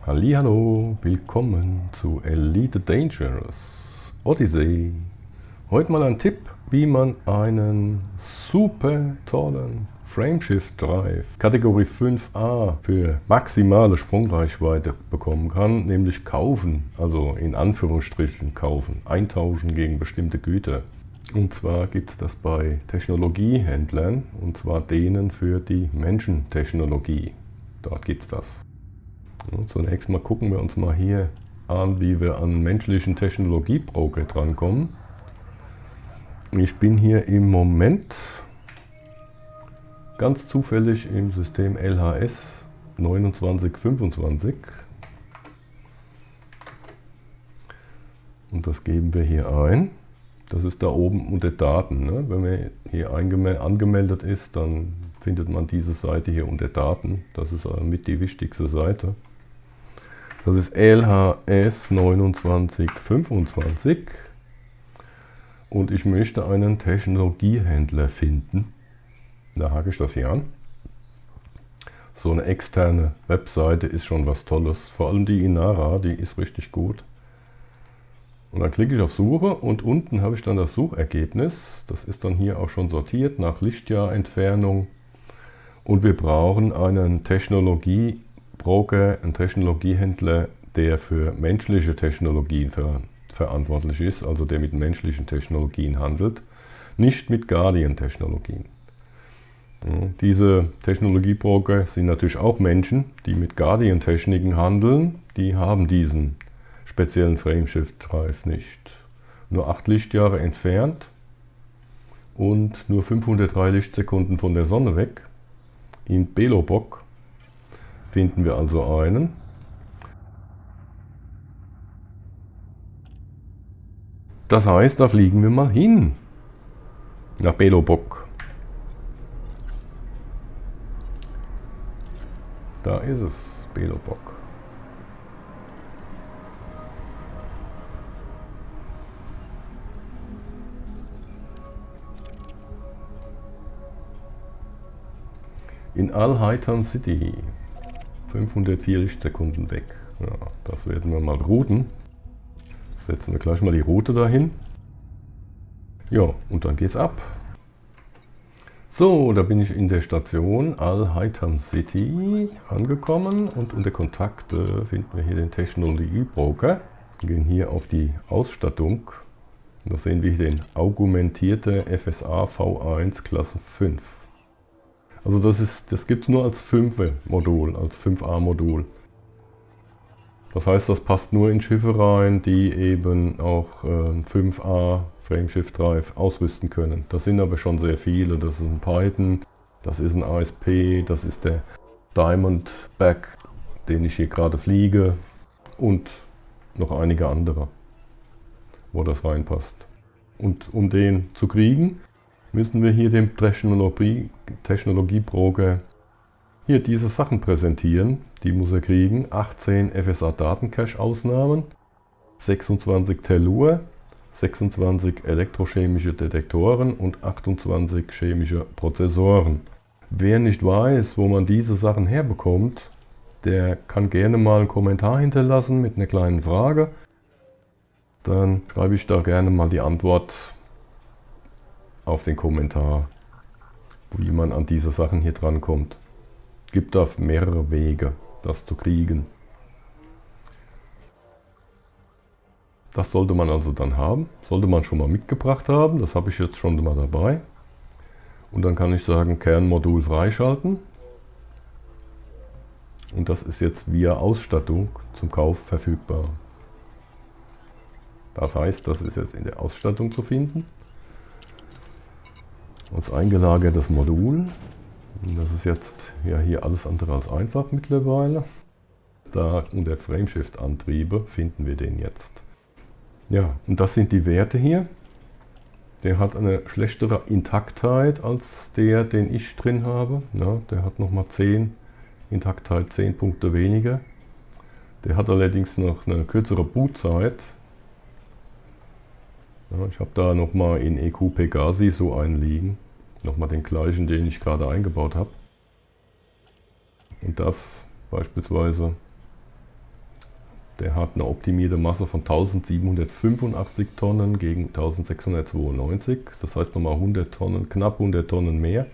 Hallihallo, willkommen zu Elite Dangerous Odyssey. Heute mal ein Tipp, wie man einen super tollen Frameshift Drive Kategorie 5a für maximale Sprungreichweite bekommen kann, nämlich kaufen, also in Anführungsstrichen kaufen, eintauschen gegen bestimmte Güter. Und zwar gibt es das bei Technologiehändlern, und zwar denen für die Menschentechnologie. Dort gibt es das. Zunächst mal gucken wir uns mal hier an, wie wir an menschlichen Technologiebroker drankommen. Ich bin hier im Moment ganz zufällig im System LHS 2925 und das geben wir hier ein. Das ist da oben unter Daten. Ne? Wenn man hier angemeldet ist, dann findet man diese Seite hier unter Daten. Das ist mit die wichtigste Seite. Das ist LHS 2925 und ich möchte einen Technologiehändler finden. Da hake ich das hier an. So eine externe Webseite ist schon was Tolles. Vor allem die Inara, die ist richtig gut. Und dann klicke ich auf Suche und unten habe ich dann das Suchergebnis. Das ist dann hier auch schon sortiert nach Lichtjahrentfernung. Und wir brauchen einen Technologiebroker, einen Technologiehändler, der für menschliche Technologien verantwortlich ist, also der mit menschlichen Technologien handelt, nicht mit Guardian-Technologien. Diese Technologiebroker sind natürlich auch Menschen, die mit Guardian-Techniken handeln, die haben diesen speziellen Frameshift Drive nicht. Nur 8 Lichtjahre entfernt und nur 503 Lichtsekunden von der Sonne weg. In Belobog finden wir also einen. Das heißt, da fliegen wir mal hin. Nach Belobog. Da ist es, Belobog. In Al-Haytham City. 504 Lichtsekunden weg. Ja, das werden wir mal routen. Setzen wir gleich mal die Route dahin. Ja, und dann geht's ab. So, da bin ich in der Station Al-Haytham City angekommen und unter Kontakte finden wir hier den Technologiebroker. Wir gehen hier auf die Ausstattung. Da sehen wir hier den augmentierte FSA V1 Klasse 5. Also das gibt es nur als 5er-Modul, als 5A-Modul. Das heißt, das passt nur in Schiffe rein, die eben auch 5A Frameshift Drive ausrüsten können. Das sind aber schon sehr viele. Das ist ein Python, das ist ein ASP, das ist der Diamondback, den ich hier gerade fliege und noch einige andere, wo das reinpasst. Und um den zu kriegen, müssen wir hier dem Technologiebroker hier diese Sachen präsentieren. Die muss er kriegen. 18 FSA Datencache Ausnahmen, 26 Tellur, 26 elektrochemische Detektoren und 28 chemische Prozessoren. Wer nicht weiß, wo man diese Sachen herbekommt, der kann gerne mal einen Kommentar hinterlassen mit einer kleinen Frage. Dann schreibe ich da gerne mal die Antwort auf den Kommentar, wie man an diese Sachen hier drankommt. Es gibt da mehrere Wege, das zu kriegen. Das sollte man also dann haben, sollte man schon mal mitgebracht haben, das habe ich jetzt schon mal dabei. Und dann kann ich sagen, Kernmodul freischalten. Und das ist jetzt via Ausstattung zum Kauf verfügbar. Das heißt, das ist jetzt in der Ausstattung zu finden. Als eingelagertes Modul. Das ist jetzt ja hier alles andere als einfach mittlerweile. Da unter Frameshift-Antriebe finden wir den jetzt. Ja, und das sind die Werte hier. Der hat eine schlechtere Intaktheit als der, den ich drin habe. Ja, der hat nochmal 10 Intaktheit, 10 Punkte weniger. Der hat allerdings noch eine kürzere Bootzeit. Ja, ich habe da nochmal in EQ Pegasi so einen liegen. Nochmal den gleichen, den ich gerade eingebaut habe. Und das beispielsweise Der hat eine optimierte Masse von 1785 Tonnen gegen 1692. Das heißt nochmal 100 Tonnen, knapp 100 Tonnen mehr.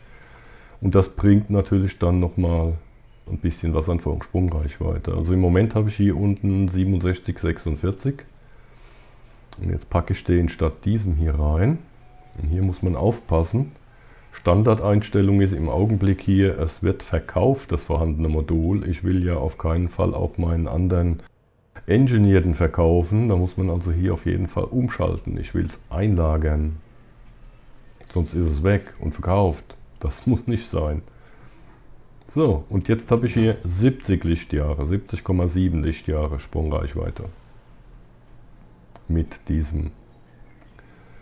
Und das bringt natürlich dann nochmal ein bisschen was an Sprungreichweite. Also im Moment habe ich hier unten 67,46. Und jetzt packe ich den statt diesem hier rein. Und hier muss man aufpassen. Standardeinstellung ist im Augenblick hier, es wird verkauft, das vorhandene Modul. Ich will ja auf keinen Fall auch meinen anderen Engineerten verkaufen. Da muss man also hier auf jeden Fall umschalten. Ich will es einlagern. Sonst ist es weg und verkauft. Das muss nicht sein. So, und jetzt habe ich hier 70 Lichtjahre, 70,7 Lichtjahre Sprungreichweite. Mit diesem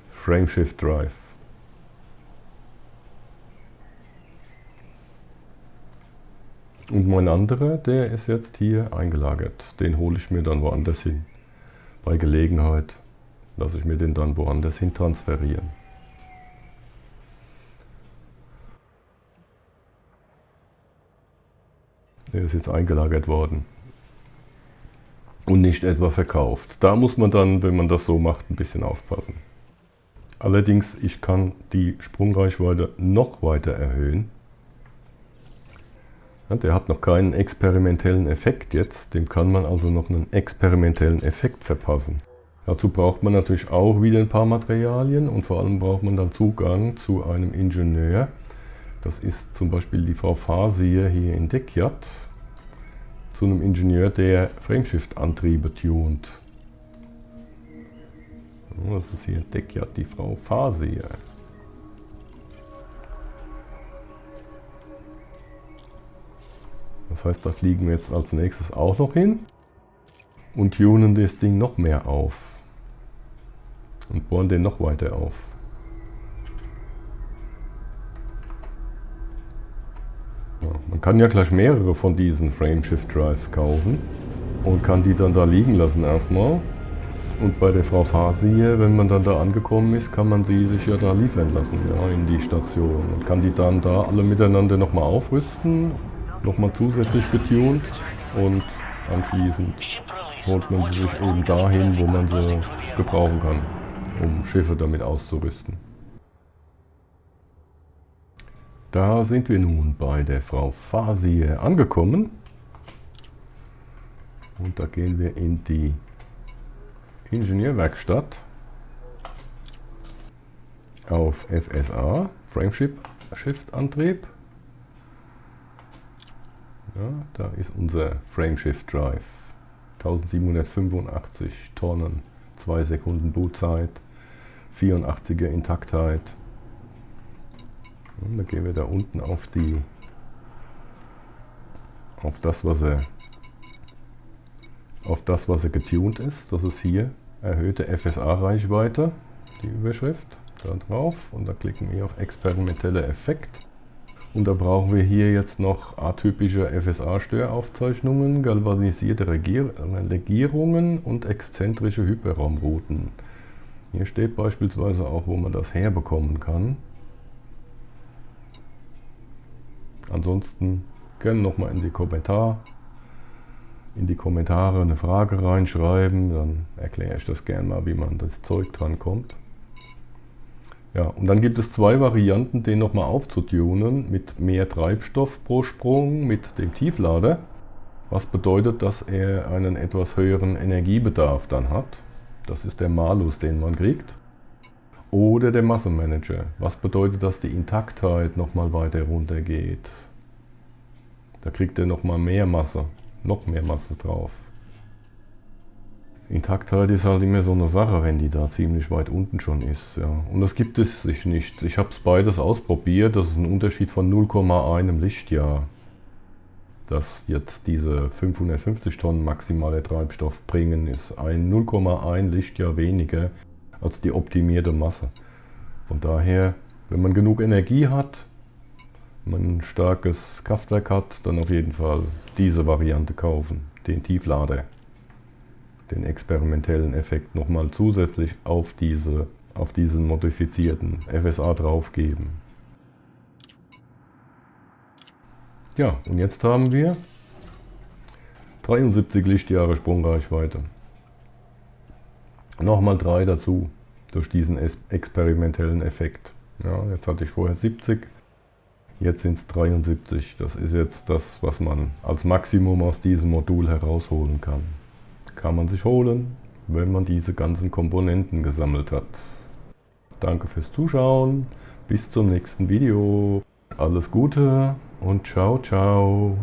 Frameshift Drive. Und mein anderer, der ist jetzt hier eingelagert. Den hole ich mir dann woanders hin. Bei Gelegenheit lasse ich mir den dann woanders hin transferieren. Der ist jetzt eingelagert worden. Und nicht etwa verkauft. Da muss man dann, wenn man das so macht, ein bisschen aufpassen. Allerdings, ich kann die Sprungreichweite noch weiter erhöhen. Ja, der hat noch keinen experimentellen Effekt jetzt, dem kann man also noch einen experimentellen Effekt verpassen. Dazu braucht man natürlich auch wieder ein paar Materialien und vor allem braucht man dann Zugang zu einem Ingenieur. Das ist zum Beispiel die Frau Fasie hier in Dekyat, zu einem Ingenieur, der Frameshift-Antriebe tunt. Das ist hier Dekyat, die Frau Fasie. Das heißt, da fliegen wir jetzt als nächstes auch noch hin und tunen das Ding noch mehr auf und bohren den noch weiter auf. Ja, man kann ja gleich mehrere von diesen Frameshift Drives kaufen und kann die dann da liegen lassen erstmal. Und bei der Frau Fasie, wenn man dann da angekommen ist, kann man sie sich ja da liefern lassen, ja, in die Station und kann die dann da alle miteinander nochmal aufrüsten. Nochmal zusätzlich getunt und anschließend holt man sie sich eben dahin, wo man sie gebrauchen kann, um Schiffe damit auszurüsten. Da sind wir nun bei der Frau Fasie angekommen und da gehen wir in die Ingenieurwerkstatt auf FSA, Frameshift-Antrieb. Ja, da ist unser Frameshift Drive. 1785 Tonnen, 2 Sekunden Bootzeit, 84er Intaktheit. Und dann gehen wir da unten auf das, was er getunt ist. Das ist hier erhöhte FSA-Reichweite, die Überschrift. Da drauf und da klicken wir auf experimentelle Effekt. Und da brauchen wir hier jetzt noch atypische FSA-Störaufzeichnungen, galvanisierte Legierungen und exzentrische Hyperraumrouten. Hier steht beispielsweise auch, wo man das herbekommen kann. Ansonsten gerne nochmal in die Kommentare eine Frage reinschreiben, dann erkläre ich das gerne mal, wie man das Zeug dran kommt. Ja, und dann gibt es 2 Varianten, den nochmal aufzutunen mit mehr Treibstoff pro Sprung mit dem Tieflader. Was bedeutet, dass er einen etwas höheren Energiebedarf dann hat. Das ist der Malus, den man kriegt. Oder der Massenmanager. Was bedeutet, dass die Intaktheit nochmal weiter runter geht. Da kriegt er nochmal mehr Masse, noch mehr Masse drauf. Intaktheit ist halt immer so eine Sache, wenn die da ziemlich weit unten schon ist. Ja. Und das gibt es sich nicht. Ich habe es beides ausprobiert. Das ist ein Unterschied von 0,1 Lichtjahr. Dass jetzt diese 550 Tonnen maximale Treibstoff bringen, ist ein 0,1 Lichtjahr weniger als die optimierte Masse. Von daher, wenn man genug Energie hat, man ein starkes Kraftwerk hat, dann auf jeden Fall diese Variante kaufen, den Tieflader. Den experimentellen Effekt nochmal zusätzlich auf diesen modifizierten FSA draufgeben. Ja, und jetzt haben wir 73 Lichtjahre Sprungreichweite. Nochmal 3 dazu, durch diesen experimentellen Effekt. Ja, jetzt hatte ich vorher 70, jetzt sind es 73. Das ist jetzt das, was man als Maximum aus diesem Modul herausholen kann. Kann man sich holen, wenn man diese ganzen Komponenten gesammelt hat. Danke fürs Zuschauen, bis zum nächsten Video. Alles Gute und ciao, ciao.